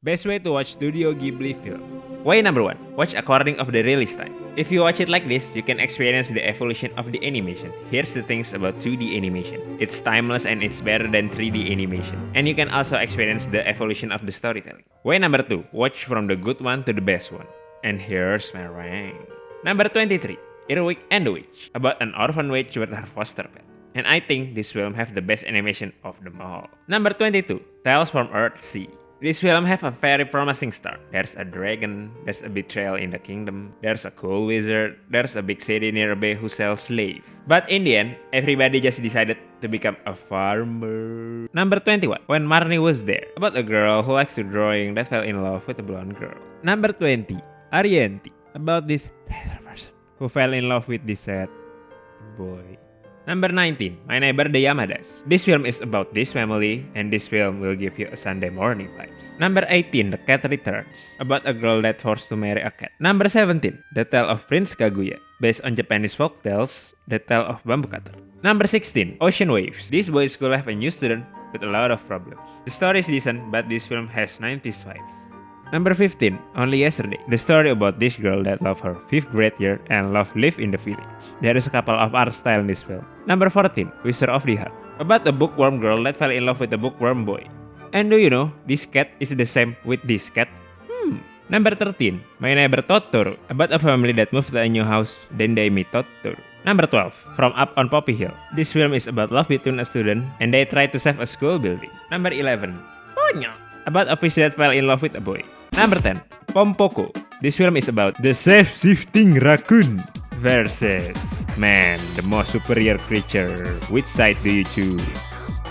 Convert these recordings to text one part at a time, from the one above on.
Best way to watch Studio Ghibli film. Way number 1. Watch according of the release time. If you watch it like this, you can experience the evolution of the animation. Here's the things about 2D animation. It's timeless and it's better than 3D animation. And you can also experience the evolution of the storytelling. Way number 2. Watch from the good one to the best one. And here's my rank. Number 23. Earwig and the Witch. About an orphan witch with her foster pet. And I think this film have the best animation of them all. Number 22. Tales from Earthsea. This film have a very promising start. There's a dragon, there's a betrayal in the kingdom, there's a cool wizard, there's a big city nearby who sells slaves. But in the end, everybody just decided to become a farmer. Number 21. When Marnie Was There. About a girl who likes to drawing that fell in love with a blonde girl. Number 20. Arienti. About this better person who fell in love with this sad boy. Number 19. My Neighbor the Yamadas. This film is about this family, and this film will give you a Sunday morning vibes. Number 18. The Cat Returns. About a girl that forced to marry a cat. Number 17. The Tale of Prince Kaguya. Based on Japanese folk tales, The Tale of Bamboo Cutter. Number 16. Ocean Waves. This boys' school have a new student with a lot of problems. The story is decent, but this film has 90s vibes. Number 15. Only Yesterday. The story about this girl that loved her 5th grade year and loved live in the village. There is a couple of art style in this film. Number 14. Wizard of the Heart. About a bookworm girl that fell in love with a bookworm boy. And do you know, this cat is the same with this cat? Number 13. My Neighbor Totoro. About a family that moved to a new house, then they meet Totoro. Number 12. From Up on Poppy Hill. This film is about love between a student and they try to save a school building. Number 11. Ponyo. About a fish that fell in love with a boy. Number 10. Pompoko. This film is about the shape-shifting raccoon versus man, the most superior creature. Which side do you choose?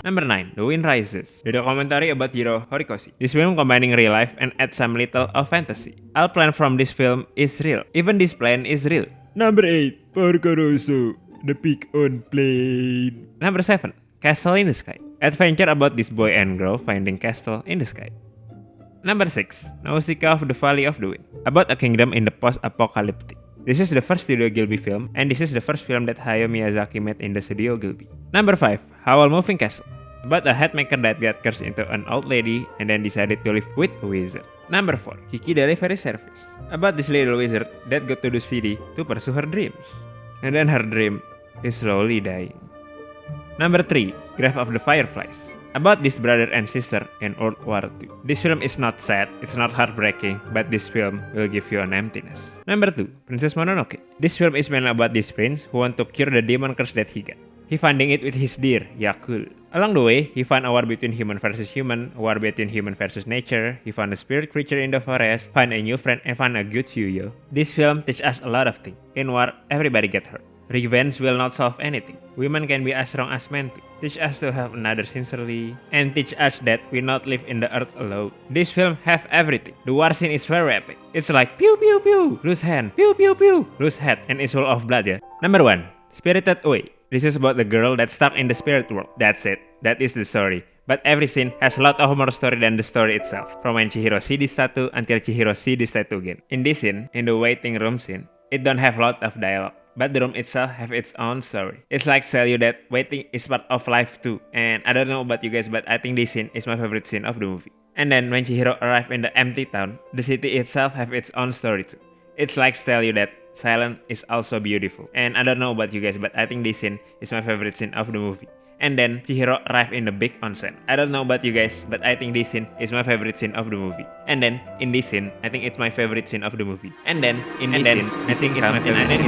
Number 9. The Wind Rises. The documentary about Jiro Horikoshi. This film combining real life and adds some little of fantasy. All plan from this film is real. Even this plane is real. Number 8. Porco Rosso. The pig on plane. Number 7. Castle in the Sky. Adventure about this boy and girl finding castle in the sky. Number 6. Nausicaa of the Valley of the Wind. About a kingdom in the post-apocalyptic. This is the first Studio Ghibli film, and this is the first film that Hayao Miyazaki made in the Studio Ghibli. Number 5. Howl Moving Castle. About a headmaker that got cursed into an old lady and then decided to live with a wizard. Number 4. Kiki Delivery Service. About this little wizard that got to the city to pursue her dreams. And then her dream is slowly dying. Number 3. Grave of the Fireflies. About this brother and sister in World War II. This film is not sad, it's not heartbreaking, but this film will give you an emptiness. Number 2. Princess Mononoke. This film is mainly about this prince who wants to cure the demon curse that he got. He finding it with his deer, Yakul. Along the way, he found a war between human versus human, a war between human versus nature, he found a spirit creature in the forest, find a new friend, and find a good Yuyo. This film teaches us a lot of things. In war, everybody get hurt. Revenge will not solve anything. Women can be as strong as men. Teach us to have another sincerely, and teach us that we not live in the earth alone. This film have everything. The war scene is very epic. It's like pew pew pew, lose hand, pew pew pew, lose head, and it's full of blood. Yeah. Number 1. Spirited Away. This is about the girl that's stuck in the spirit world. That's it. That is the story. But every scene has a lot of more story than the story itself. From when Chihiro see this tattoo until Chihiro see this tattoo again. In this scene, in the waiting room scene, it don't have a lot of dialogue. But the room itself have its own story. It's like tell you that waiting is part of life too. And I don't know about you guys, but I think this scene is my favorite scene of the movie. And then when Chihiro arrive in the empty town, the city itself have its own story too. It's like tell you that silence is also beautiful. And I don't know about you guys, but I think this scene is my favorite scene of the movie. And then Chihiro arrive in the big onsen. I don't know about you guys, but I think this scene is my favorite scene of the movie. And then in this scene, I think it's my favorite scene of the movie. And then in this scene, I think it's my favorite scene.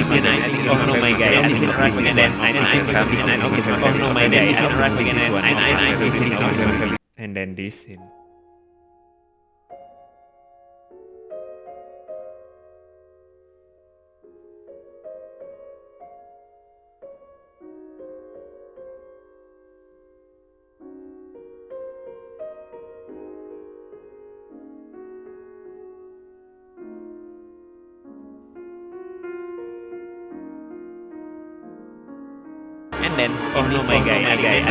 Oh no my god! And then this scene comes. Oh no my god! And then this scene. And then, oh no my god, and then in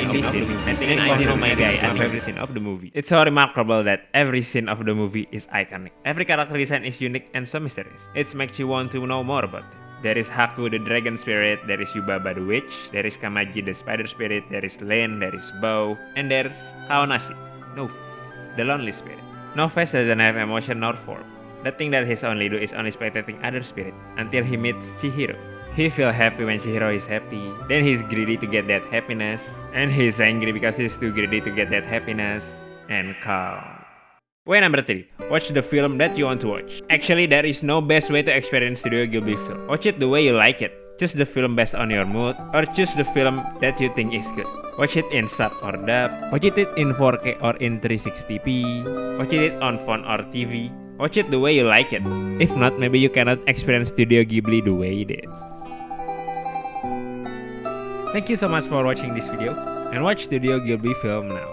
this scene, I think it's oh no my god, my favorite scene of the movie. It's so remarkable that every scene of the movie is iconic. Every character design is unique and so mysterious. It makes you want to know more about it. There is Haku the dragon spirit, there is Yubaba the witch, there is Kamaji the spider spirit, there is Lane, there is Bow, and there's Kaonashi, no face. the lonely spirit. No face doesn't have emotion nor form. The thing that he's only do is only spectating other spirit until he meets Chihiro. He feels happy when Chihiro is happy, then he's greedy to get that happiness, and he's angry because he's too greedy to get that happiness, and calm. Way number 3. Watch the film that you want to watch. Actually, there is no best way to experience Studio Ghibli film. Watch it the way you like it. Choose the film based on your mood, or choose the film that you think is good. Watch it in sub or dub, watch it in 4K or in 360p, watch it on phone or TV. Watch it the way you like it. If not, maybe you cannot experience Studio Ghibli the way it is. Thank you so much for watching this video, and watch Studio Ghibli film now.